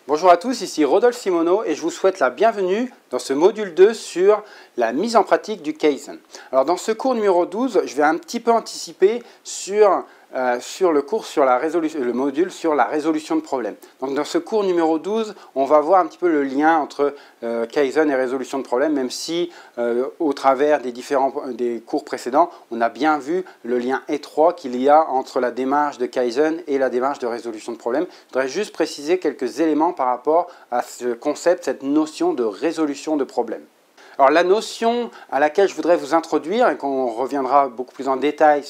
Bonjour à tous, ici Rodolphe Simoneau et je vous souhaite la bienvenue dans ce module 2 sur la mise en pratique du Kaizen. Alors dans ce cours numéro 12, je vais un petit peu anticiper sur le cours sur le module sur la résolution de problèmes. Donc dans ce cours numéro 12, on va voir un petit peu le lien entre Kaizen et résolution de problèmes, même si au travers des cours précédents, on a bien vu le lien étroit qu'il y a entre la démarche de Kaizen et la démarche de résolution de problèmes. Je voudrais juste préciser quelques éléments par rapport à ce concept, cette notion de résolution de problèmes. Alors la notion à laquelle je voudrais vous introduire et qu'on reviendra beaucoup plus en détail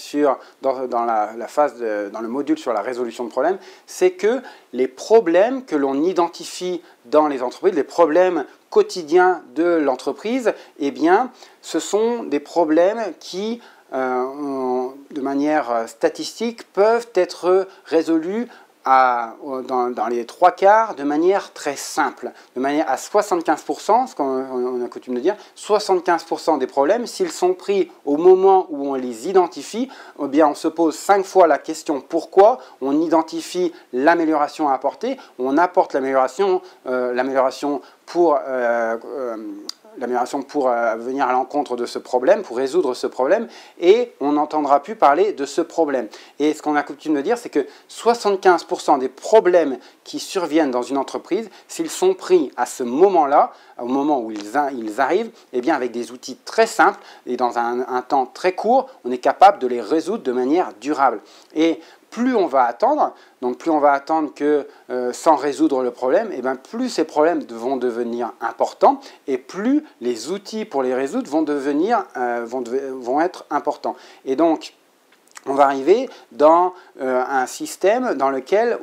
dans le module sur la résolution de problèmes, c'est que les problèmes que l'on identifie dans les entreprises, les problèmes quotidiens de l'entreprise, eh bien, ce sont des problèmes qui, de manière statistique, peuvent être résolus dans les trois quarts de manière très simple, de manière à 75%, ce qu'on a coutume de dire, 75% des problèmes, s'ils sont pris au moment où on les identifie, eh bien on se pose 5 fois la question pourquoi, on identifie l'amélioration à apporter, on apporte l'amélioration pour venir à l'encontre de ce problème, pour résoudre ce problème, et on n'entendra plus parler de ce problème. Et ce qu'on a coutume de dire, c'est que 75% des problèmes qui surviennent dans une entreprise, s'ils sont pris à ce moment-là, au moment où ils arrivent, eh bien avec des outils très simples et dans un temps très court, on est capable de les résoudre de manière durable. Et plus on va attendre, donc plus on va attendre que sans résoudre le problème, et bien plus ces problèmes vont devenir importants et plus les outils pour les résoudre vont être importants. Et donc, on va arriver dans un système dans lequel,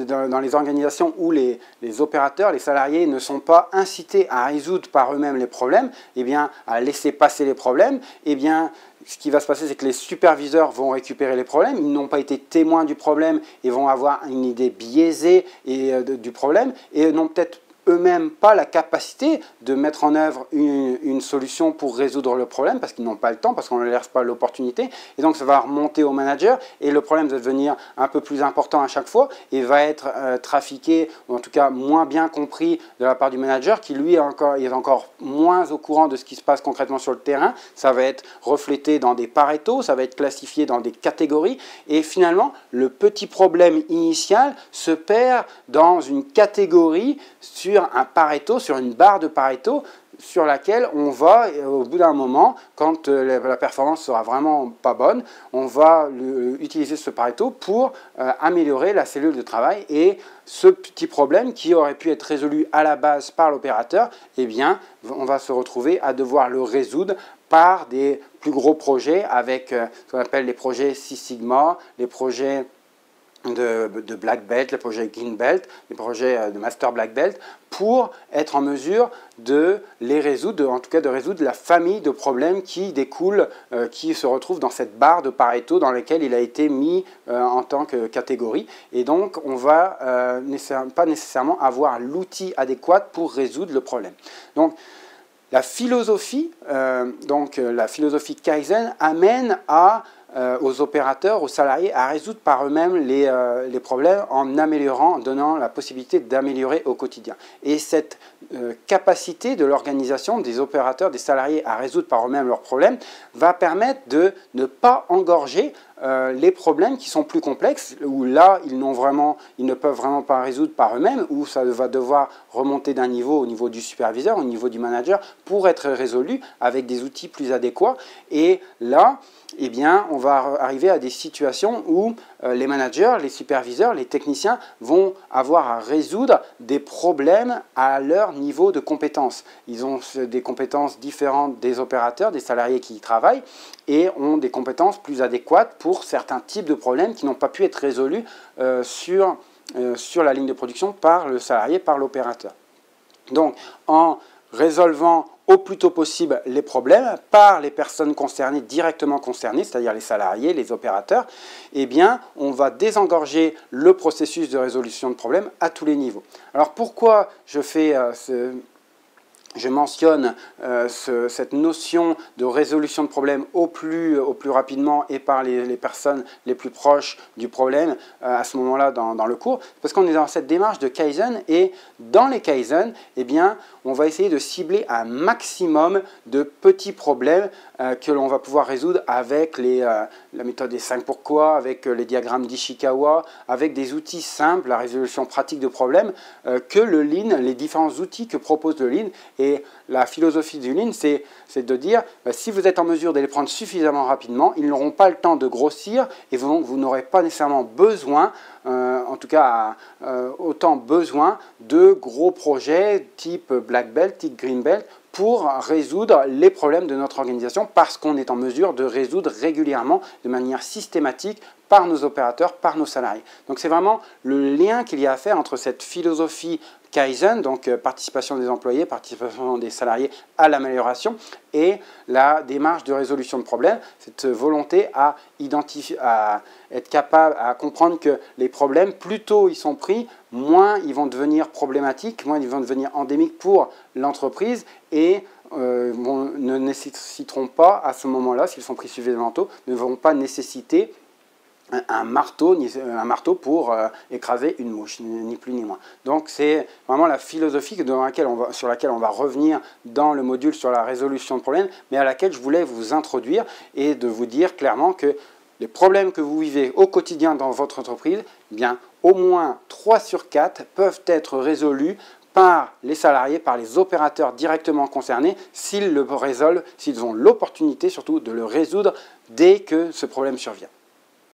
dans les organisations où les opérateurs, les salariés ne sont pas incités à résoudre par eux-mêmes les problèmes, eh bien, à laisser passer les problèmes, eh bien, ce qui va se passer, c'est que les superviseurs vont récupérer les problèmes, ils n'ont pas été témoins du problème et vont avoir une idée biaisée du problème et n'ont peut-être eux-mêmes pas la capacité de mettre en œuvre une solution pour résoudre le problème parce qu'ils n'ont pas le temps, parce qu'on ne leur laisse pas l'opportunité. Et donc ça va remonter au manager et le problème va devenir un peu plus important à chaque fois et va être trafiqué, ou en tout cas moins bien compris de la part du manager qui lui est encore moins au courant de ce qui se passe concrètement sur le terrain. Ça va être reflété dans des paretos, ça va être classifié dans des catégories et finalement le petit problème initial se perd dans une catégorie sur un Pareto, sur une barre de Pareto sur laquelle on va, au bout d'un moment, quand la performance sera vraiment pas bonne, on va utiliser ce Pareto pour améliorer la cellule de travail et ce petit problème qui aurait pu être résolu à la base par l'opérateur, eh bien, on va se retrouver à devoir le résoudre par des plus gros projets avec ce qu'on appelle les projets Six Sigma, les projets de Black Belt, les projets Green Belt, les projets de Master Black Belt, pour être en mesure de les résoudre, en tout cas de résoudre la famille de problèmes qui découlent, qui se retrouvent dans cette barre de Pareto dans laquelle il a été mis en tant que catégorie. Et donc, on ne va pas nécessairement avoir l'outil adéquat pour résoudre le problème. Donc, la philosophie Kaizen amène aux opérateurs, aux salariés à résoudre par eux-mêmes les problèmes en améliorant, en donnant la possibilité d'améliorer au quotidien. Et cette capacité de l'organisation, des opérateurs, des salariés à résoudre par eux-mêmes leurs problèmes va permettre de ne pas engorger les problèmes qui sont plus complexes, où là, ils ne peuvent vraiment pas résoudre par eux-mêmes, où ça va devoir remonter d'un niveau au niveau du superviseur, au niveau du manager, pour être résolu avec des outils plus adéquats. Et là, eh bien, on va arriver à des situations où les managers, les superviseurs, les techniciens vont avoir à résoudre des problèmes à leur niveau de compétence. Ils ont des compétences différentes des opérateurs, des salariés qui y travaillent, et ont des compétences plus adéquates pour certains types de problèmes qui n'ont pas pu être résolus sur la ligne de production par le salarié, par l'opérateur. Donc, en résolvant au plus tôt possible les problèmes par les personnes concernées, directement concernées, c'est-à-dire les salariés, les opérateurs, eh bien, on va désengorger le processus de résolution de problèmes à tous les niveaux. Alors, pourquoi je fais je mentionne cette notion de résolution de problème au plus rapidement et par les personnes les plus proches du problème à ce moment-là dans le cours, parce qu'on est dans cette démarche de Kaizen, et dans les Kaizen, eh bien, on va essayer de cibler un maximum de petits problèmes que l'on va pouvoir résoudre avec la méthode des 5 pourquoi, avec les diagrammes d'Ishikawa, avec des outils simples, la résolution pratique de problèmes que le Lean, les différents outils que propose le Lean. Et la philosophie du Lean, c'est de dire, si vous êtes en mesure de les prendre suffisamment rapidement, ils n'auront pas le temps de grossir, et donc vous n'aurez pas nécessairement besoin, en tout cas autant besoin de gros projets type Black Belt, type Green Belt, pour résoudre les problèmes de notre organisation, parce qu'on est en mesure de résoudre régulièrement, de manière systématique, par nos opérateurs, par nos salariés. Donc c'est vraiment le lien qu'il y a à faire entre cette philosophie Kaizen, donc participation des employés, participation des salariés à l'amélioration, et la démarche de résolution de problèmes, cette volonté à être capable, à comprendre que les problèmes, plus tôt ils sont pris, moins ils vont devenir problématiques, moins ils vont devenir endémiques pour l'entreprise, et ne nécessiteront pas à ce moment-là, s'ils sont pris suffisamment tôt, ne vont pas nécessiter un marteau pour écraser une mouche, ni plus ni moins. Donc c'est vraiment la philosophie sur laquelle on va revenir dans le module sur la résolution de problèmes, mais à laquelle je voulais vous introduire et de vous dire clairement que les problèmes que vous vivez au quotidien dans votre entreprise, eh bien, au moins 3 sur 4 peuvent être résolus par les salariés, par les opérateurs directement concernés, s'ils le résolvent, s'ils ont l'opportunité surtout de le résoudre dès que ce problème survient.